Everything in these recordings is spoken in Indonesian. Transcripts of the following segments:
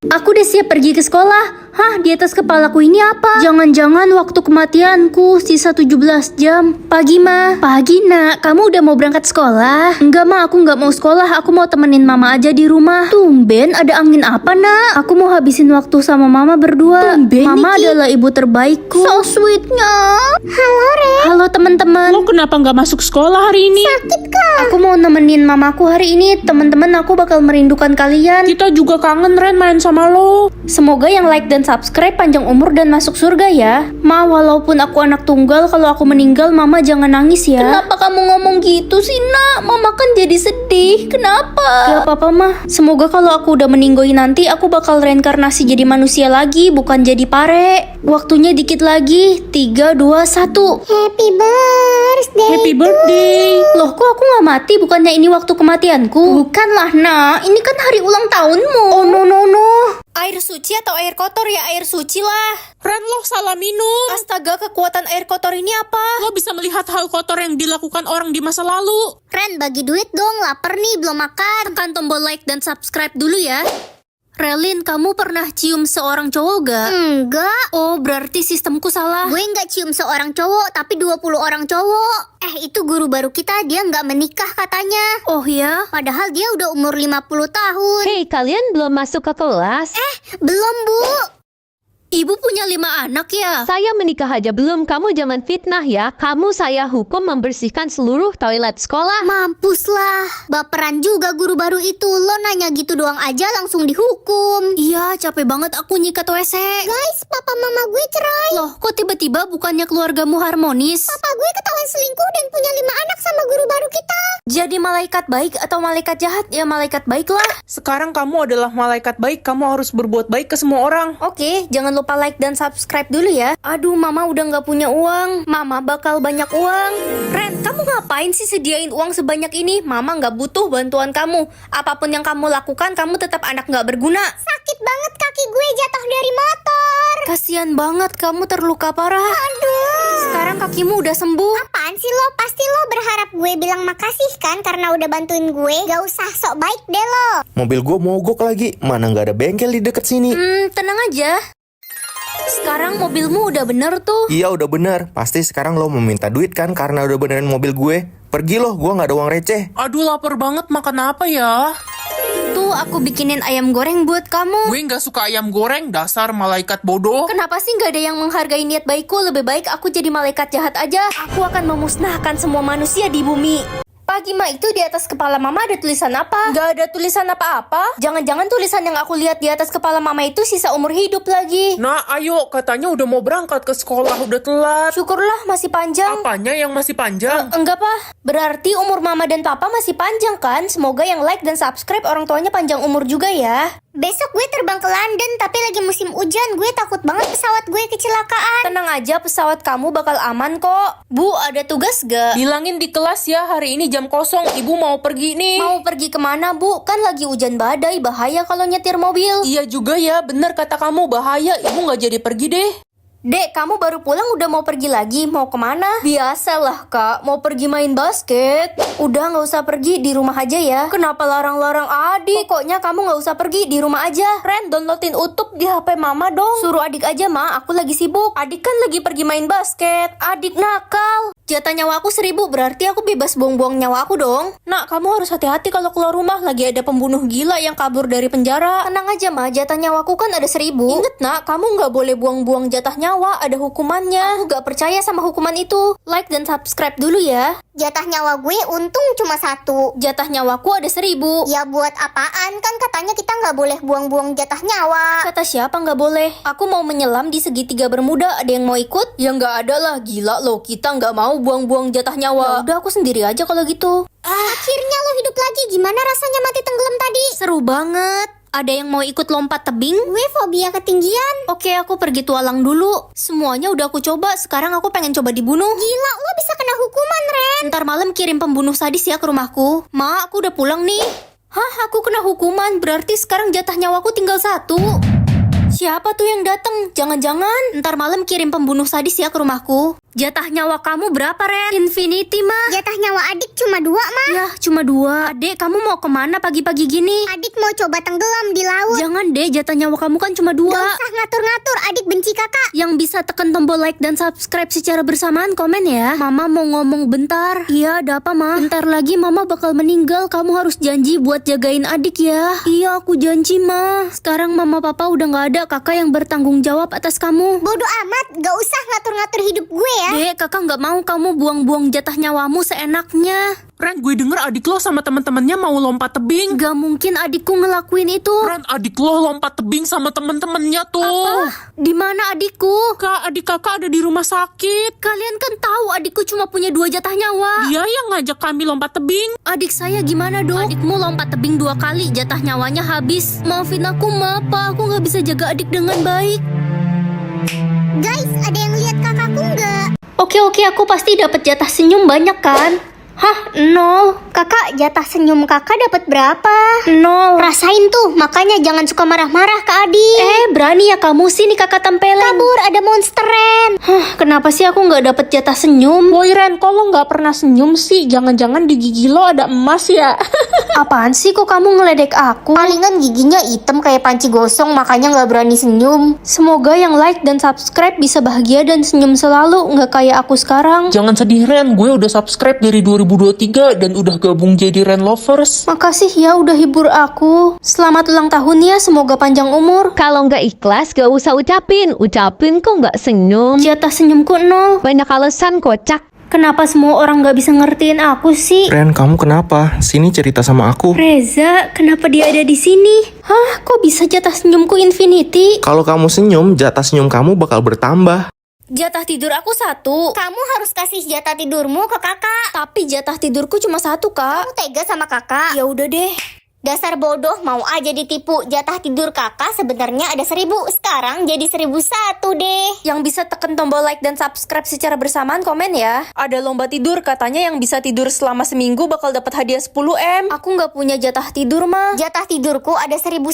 Aku udah siap pergi ke sekolah. Hah, di atas kepalaku ini apa? Jangan-jangan waktu kematianku sisa 17 jam. Pagi, Ma. Pagi, Nak. Kamu udah mau berangkat sekolah? Enggak, Ma. Aku nggak mau sekolah. Aku mau temenin Mama aja di rumah. Tumben, ada angin apa, Nak? Aku mau habisin waktu sama Mama berdua. Tumben, Mama Niki adalah ibu terbaikku. So sweetnya. Halo, Ren. Halo, teman-teman. Lo kenapa nggak masuk sekolah hari ini? Sakit, Kak. Aku mau nemenin mamaku hari ini. Teman-teman, aku bakal merindukan kalian. Kita juga kangen, Ren, main sama lo. Semoga yang like dan subscribe panjang umur dan masuk surga ya. Ma, walaupun aku anak tunggal, kalau aku meninggal Mama jangan nangis ya. Kenapa kamu ngomong gitu sih, Nak? Mama kan jadi sedih. Kenapa? Gak apa-apa, Ma. Semoga kalau aku udah meninggoy nanti aku bakal reinkarnasi jadi manusia lagi, bukan jadi pare. Waktunya dikit lagi. 3, 2, 1. Happy birthday. Happy birthday. Loh, kok aku gak mati? Bukannya ini waktu kematianku? Bukanlah, Nak. Ini kan hari ulang tahunmu. Oh, no. Air suci atau air kotor ya? Air suci lah. Ren, lo salah minum. Astaga, kekuatan air kotor ini apa? Lo bisa melihat hal kotor yang dilakukan orang di masa lalu. Ren, bagi duit dong. Lapar nih, belum makan. Tekan tombol like dan subscribe dulu ya. Relin, kamu pernah cium seorang cowok gak? Enggak. Oh, berarti sistemku salah. Gue nggak cium seorang cowok, tapi 20 orang cowok. Itu guru baru kita, dia nggak menikah katanya. Oh ya? Padahal dia udah umur 50 tahun. Hei, kalian belum masuk ke kelas? Belum, Bu. Ibu punya 5 anak ya? Saya menikah aja belum, kamu jangan fitnah ya. Kamu saya hukum membersihkan seluruh toilet sekolah. Mampuslah. Baperan juga guru baru itu. Lo nanya gitu doang aja langsung dihukum. Iya, capek banget aku nyikat WC. Guys, papa mama gue cerai. Loh, kok tiba-tiba bukannya keluargamu harmonis? Papa gue ketahuan selingkuh dan punya 5 anak sama guru baru kita. Jadi malaikat baik atau malaikat jahat? Ya malaikat baik lah. Sekarang kamu adalah malaikat baik. Kamu harus berbuat baik ke semua orang. Oke, jangan lupa like dan subscribe dulu ya. Aduh, Mama udah nggak punya uang. Mama bakal banyak uang. Ren, kamu ngapain sih sediain uang sebanyak ini? Mama nggak butuh bantuan kamu. Apapun yang kamu lakukan, kamu tetap anak nggak berguna. Sakit banget kaki gue jatuh dari motor. Kasian banget, kamu terluka parah. Aduh. Sekarang kakimu udah sembuh. Apaan sih lo? Pasti lo berharap gue bilang makasih kan karena udah bantuin gue. Gak usah sok baik deh lo. Mobil gue mogok lagi. Mana nggak ada bengkel di deket sini. Tenang aja. Sekarang mobilmu udah bener tuh. Iya udah bener. Pasti sekarang lo mau minta duit kan karena udah benerin mobil gue. Pergi lo, gue nggak ada uang receh. Aduh, lapar banget. Makan apa ya? Tuh, aku bikinin ayam goreng buat kamu. Gue nggak suka ayam goreng. Dasar malaikat bodoh. Kenapa sih nggak ada yang menghargai niat baikku? Lebih baik aku jadi malaikat jahat aja. Aku akan memusnahkan semua manusia di bumi. Pagi, Ma, itu di atas kepala Mama ada tulisan apa? Gak ada tulisan apa-apa. Jangan-jangan tulisan yang aku lihat di atas kepala Mama itu sisa umur hidup lagi. Nah, ayo. Katanya udah mau berangkat ke sekolah. Udah telat. Syukurlah masih panjang. Apanya yang masih panjang? Enggak, Pak. Berarti umur Mama dan Papa masih panjang kan? Semoga yang like dan subscribe orang tuanya panjang umur juga ya. Besok gue terbang ke London, tapi lagi musim hujan. Gue takut banget pesawat gue kecelakaan. Tenang aja, pesawat kamu bakal aman kok. Bu, ada tugas gak? Bilangin di kelas ya, hari ini jam kosong. Ibu mau pergi nih. Mau pergi kemana, Bu? Kan lagi hujan badai, bahaya kalau nyetir mobil. Iya juga ya, bener kata kamu, bahaya. Ibu gak jadi pergi deh. Dek, kamu baru pulang udah mau pergi lagi? Mau kemana? Biasalah, Kak. Mau pergi main basket. Udah nggak usah pergi, di rumah aja ya. Kenapa larang-larang adik? Pokoknya kamu nggak usah pergi, di rumah aja. Ren, downloadin YouTube di HP Mama dong. Suruh adik aja, Ma. Aku lagi sibuk. Adik kan lagi pergi main basket. Adik nakal. Jatah nyawa aku 1000, berarti aku bebas buang-buang nyawa aku dong. Nak, kamu harus hati-hati kalau keluar rumah. Lagi ada pembunuh gila yang kabur dari penjara. Tenang aja, Ma. Jatah nyawaku kan ada 1000. Ingat, Nak, kamu nggak boleh buang-buang jatah nyawa. Ada hukumannya. Aku gak percaya sama hukuman itu. Like dan subscribe dulu ya. Jatah nyawa gue untung cuma 1. Jatah nyawaku ada 1000. Ya buat apaan? Kan katanya kita nggak boleh buang-buang jatah nyawa. Kata siapa nggak boleh? Aku mau menyelam di segitiga Bermuda. Ada yang mau ikut? Ya nggak ada lah. Gila loh, kita nggak mau buang-buang jatah nyawa. Ya udah, aku sendiri aja kalau gitu. Akhirnya lo hidup lagi. Gimana rasanya mati tenggelam tadi? Seru banget. Ada yang mau ikut lompat tebing? Gue fobia ketinggian. Oke, aku pergi tualang dulu. Semuanya udah aku coba, sekarang aku pengen coba dibunuh. Gila, lo bisa kena hukuman, Ren. Ntar malam kirim pembunuh sadis ya ke rumahku. Ma, aku udah pulang nih. Hah, aku kena hukuman, berarti sekarang jatah nyawaku tinggal 1. Siapa tuh yang datang? Jangan-jangan ntar malam kirim pembunuh sadis ya ke rumahku. Jatah nyawa kamu berapa, Ren? Infinity, mah. Jatah nyawa adik cuma 2, Ma. Ya, cuma 2. Adek, kamu mau kemana pagi-pagi gini? Adik mau coba tenggelam di laut. Jangan deh, jatah nyawa kamu kan cuma 2. Gak usah ngatur-ngatur, adik benci kakak. Yang bisa tekan tombol like dan subscribe secara bersamaan, komen ya. Mama mau ngomong bentar. Iya, ada apa, Ma? Bentar lagi Mama bakal meninggal. Kamu harus janji buat jagain adik ya. Iya, aku janji, Ma. Sekarang Mama Papa udah gak ada. Kakak yang bertanggung jawab atas kamu. Bodoh amat, gak usah ngatur-ngatur hidup gue ya. Dek, kakak gak mau kamu buang-buang jatah nyawamu seenaknya. Ren, gue denger adik lo sama temen-temennya mau lompat tebing. Gak mungkin adikku ngelakuin itu. Ren, adik lo lompat tebing sama temen-temennya tuh. Di mana adikku? Kak, adik kakak ada di rumah sakit. Kalian kan tahu adikku cuma punya 2 jatah nyawa. Dia yang ngajak kami lompat tebing. Adik saya gimana, Dok? Adikmu lompat tebing 2 kali, jatah nyawanya habis. Maafin aku, Ma, Pa. Aku gak bisa jaga adik dengan baik. Guys, ada yang lihat kakakku nggak? Oke, aku pasti dapat jatah senyum banyak kan? Hah, 0. Kakak, jatah senyum kakak dapat berapa? 0. Rasain tuh, makanya jangan suka marah-marah ke adik. Berani ya kamu sini kakak tempelin. Kabur, ada monster Ren. Kenapa sih aku nggak dapat jatah senyum? Boy, Ren, kok lo nggak pernah senyum sih? Jangan-jangan di gigi lo ada emas ya? Apaan sih kok kamu ngeledek aku? Palingan giginya hitam kayak panci gosong, makanya nggak berani senyum. Semoga yang like dan subscribe bisa bahagia dan senyum selalu, nggak kayak aku sekarang. Jangan sedih, Ren. Gue udah subscribe dari 2023 dan udah gabung jadi Ren Lovers. Makasih ya udah hibur aku. Selamat ulang tahun ya, semoga panjang umur. Kalau nggak ikhlas, gak usah ucapin. Ucapin kok nggak senyum. Jatah senyumku 0. Banyak alasan kocak. Kenapa semua orang gak bisa ngertiin aku sih? Ren, kamu kenapa? Sini cerita sama aku. Reza, kenapa dia ada di sini? Hah, kok bisa jatah senyumku infinity? Kalau kamu senyum, jatah senyum kamu bakal bertambah. Jatah tidur aku 1. Kamu harus kasih jatah tidurmu ke kakak. Tapi jatah tidurku cuma 1, Kak. Kamu tega sama kakak. Ya udah deh. Dasar bodoh, mau aja ditipu. Jatah tidur kakak sebenarnya ada 1000, sekarang jadi 1001 deh. Yang bisa tekan tombol like dan subscribe secara bersamaan komen ya. Ada lomba tidur, katanya yang bisa tidur selama seminggu bakal dapat hadiah 10M. Aku nggak punya jatah tidur, mah. Jatah tidurku ada 1001,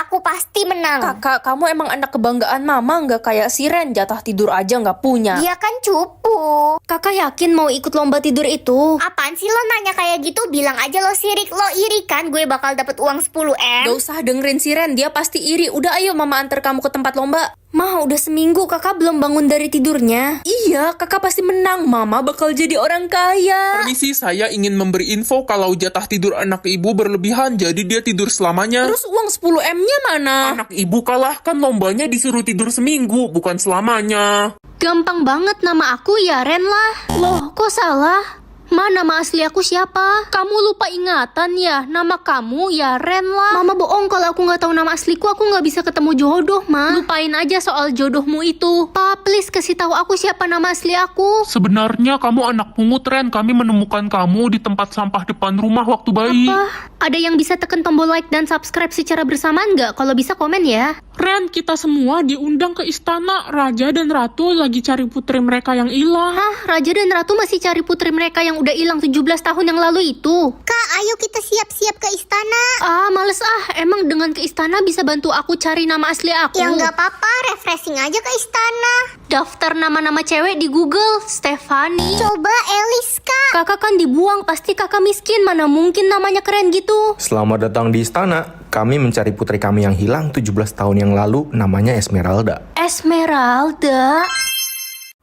aku pasti menang. Kakak, kamu emang anak kebanggaan mama, nggak kayak si Ren, jatah tidur aja nggak punya. Dia kan cupu. Kakak yakin mau ikut lomba tidur itu? Apaan sih lo nanya kayak gitu? Bilang aja lo sirik, lo iri kan gue bakal dapat uang 10M. Gak usah dengerin si Ren, dia pasti iri. Udah ayo mama antar kamu ke tempat lomba. Mah, udah seminggu kakak belum bangun dari tidurnya. Iya, kakak pasti menang. Mama bakal jadi orang kaya. Permisi, saya ingin memberi info kalau jatah tidur anak ibu berlebihan, jadi dia tidur selamanya. Terus uang 10M-nya mana? Anak ibu kalah, kan lombanya disuruh tidur seminggu, bukan selamanya. Gampang banget, nama aku ya Ren lah. Loh, kok salah? Ma, nama asli aku siapa? Kamu lupa ingatan ya? Nama kamu ya Ren lah. Mama bohong kalau aku nggak tahu nama asliku, aku nggak bisa ketemu jodoh, Ma. Lupain aja soal jodohmu itu. Pa, please kasih tahu aku siapa nama asli aku. Sebenarnya kamu anak pungut, Ren. Kami menemukan kamu di tempat sampah depan rumah waktu bayi. Ada yang bisa tekan tombol like dan subscribe secara bersamaan nggak? Kalau bisa komen ya. Ren, kita semua diundang ke istana. Raja dan Ratu lagi cari putri mereka yang hilang. Hah, Raja dan Ratu masih cari putri mereka yang udah hilang 17 tahun yang lalu itu? Kak, ayo kita siap-siap ke istana. Males emang dengan ke istana bisa bantu aku cari nama asli aku? Ya nggak apa-apa, refreshing aja ke istana. Daftar nama-nama cewek di Google, Stefani. Coba Elis, Kak. Kakak kan dibuang, pasti kakak miskin, mana mungkin namanya keren gitu. Selamat datang di istana. Kami mencari putri kami yang hilang 17 tahun yang lalu, namanya Esmeralda. Esmeralda?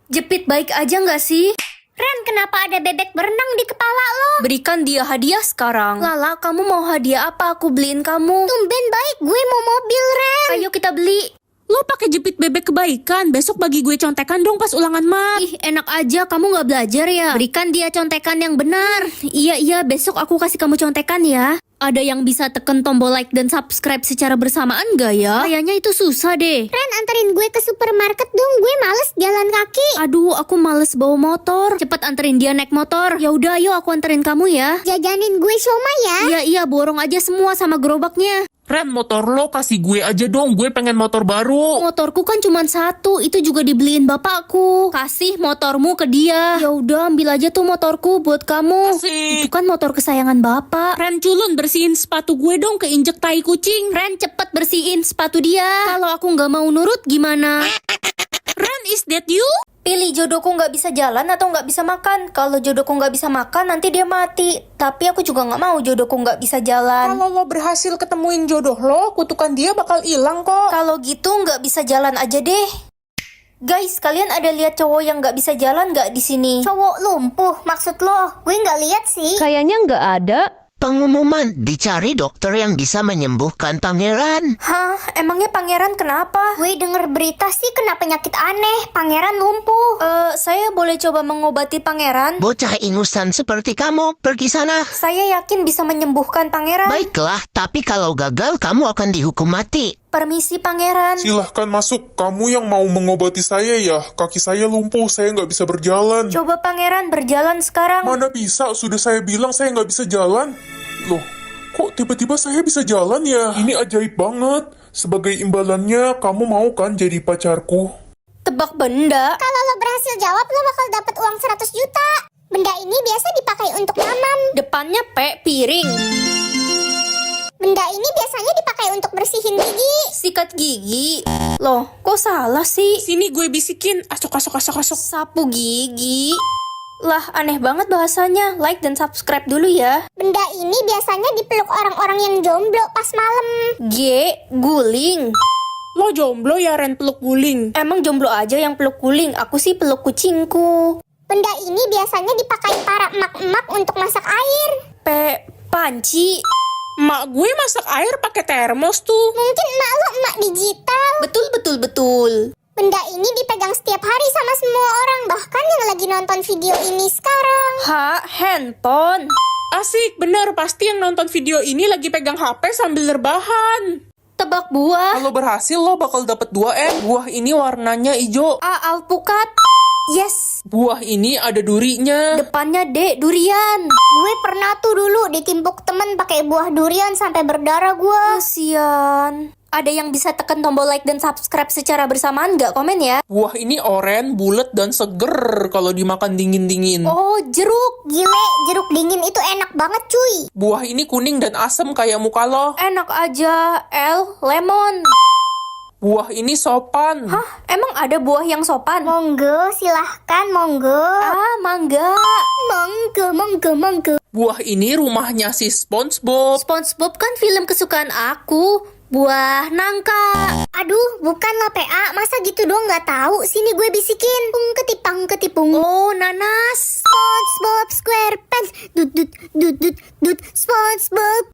Jepit baik aja nggak sih? Ren, kenapa ada bebek berenang di kepala lo? Berikan dia hadiah sekarang. Lala, kamu mau hadiah apa? Aku beliin kamu. Tumben baik, gue mau mobil, Ren. Ayo kita beli. Lo pakai jepit bebek kebaikan. Besok bagi gue contekan dong pas ulangan mat. Ih, enak aja, kamu nggak belajar ya? Berikan dia contekan yang benar. Iya, besok aku kasih kamu contekan ya. Ada yang bisa tekan tombol like dan subscribe secara bersamaan gak ya? Kayaknya itu susah deh. Ren, anterin gue ke supermarket dong, gue males jalan kaki. Aduh, aku males bawa motor. Cepet anterin dia naik motor. Ya udah, ayo aku anterin kamu ya. Jajanin gue siomay ya. Iya, borong aja semua sama gerobaknya. Ren, motor lo kasih gue aja dong. Gue pengen motor baru. Motorku kan cuma 1, itu juga dibeliin bapakku. Kasih motormu ke dia. Ya udah, ambil aja tuh motorku buat kamu. Kasih. Itu kan motor kesayangan bapak. Ren, culun bersihin sepatu gue dong, keinjek tai kucing. Ren, cepet bersihin sepatu dia. Kalau aku nggak mau nurut gimana? Ren, is that you? Pilih jodohku nggak bisa jalan atau nggak bisa makan. Kalau jodohku nggak bisa makan, nanti dia mati. Tapi aku juga nggak mau jodohku nggak bisa jalan. Kalau lo berhasil ketemuin jodoh lo, kutukan dia bakal hilang kok. Kalau gitu nggak bisa jalan aja deh. Guys, kalian ada lihat cowok yang nggak bisa jalan nggak di sini? Cowok lumpuh maksud lo? Gue nggak lihat sih. Kayaknya nggak ada. Pengumuman, dicari dokter yang bisa menyembuhkan pangeran. Hah, emangnya pangeran kenapa? Gue denger berita sih kena penyakit aneh. Pangeran lumpuh. Saya boleh coba mengobati pangeran? Bocah ingusan seperti kamu, pergi sana. Saya yakin bisa menyembuhkan pangeran. Baiklah, tapi kalau gagal kamu akan dihukum mati. Permisi pangeran. Silahkan masuk, kamu yang mau mengobati saya ya. Kaki saya lumpuh, saya nggak bisa berjalan. Coba pangeran berjalan sekarang. Mana bisa, sudah saya bilang saya nggak bisa jalan. Loh, kok tiba-tiba saya bisa jalan ya? Ini ajaib banget. Sebagai imbalannya, kamu mau kan jadi pacarku? Tebak benda. Kalau lo berhasil jawab, lo bakal dapat uang 100 juta. Benda ini biasa dipakai untuk mamam. Depannya piring. Benda ini biasanya dipakai untuk bersihin gigi. Sikat gigi. Loh, kok salah sih? Sini gue bisikin, asok. Sapu gigi. Lah, aneh banget bahasanya. Like dan subscribe dulu ya. Benda ini biasanya dipeluk orang-orang yang jomblo pas malam. Guling. Lo jomblo ya, Ren, peluk guling. Emang jomblo aja yang peluk guling. Aku sih peluk kucingku. Benda ini biasanya dipakai para emak-emak untuk masak air. Panci. Mak gue masak air pakai termos tuh. Mungkin emak lo emak digital. Betul. Benda ini dipegang setiap hari sama semua orang. Bahkan yang lagi nonton video ini sekarang. Handphone. Asik, bener. Pasti yang nonton video ini lagi pegang HP sambil rebahan. Tebak buah. Kalau berhasil lo bakal dapat 2M. Buah ini warnanya hijau. Alpukat. Yes. Buah ini ada durinya. Depannya durian. Gue pernah tuh dulu ditimpuk temen pakai buah durian sampai berdarah gue. Kasian. Ada yang bisa tekan tombol like dan subscribe secara bersamaan nggak? Komen ya. Buah ini oren, bulat dan seger kalau dimakan dingin-dingin. Oh, jeruk. Gile, jeruk dingin itu enak banget cuy. Buah ini kuning dan asem kayak muka lo. Enak aja. Lemon. Buah ini sopan. Hah? Emang ada buah yang sopan? Monggo, silahkan monggo. Mangga. Monggo. Buah ini rumahnya si SpongeBob. SpongeBob kan film kesukaan aku. Buah nangka. Aduh, bukanlah PA. Masa gitu doang nggak tahu? Sini gue bisikin. Pung ketipung. Oh, nanas. SpongeBob SquarePants. Dut. SpongeBob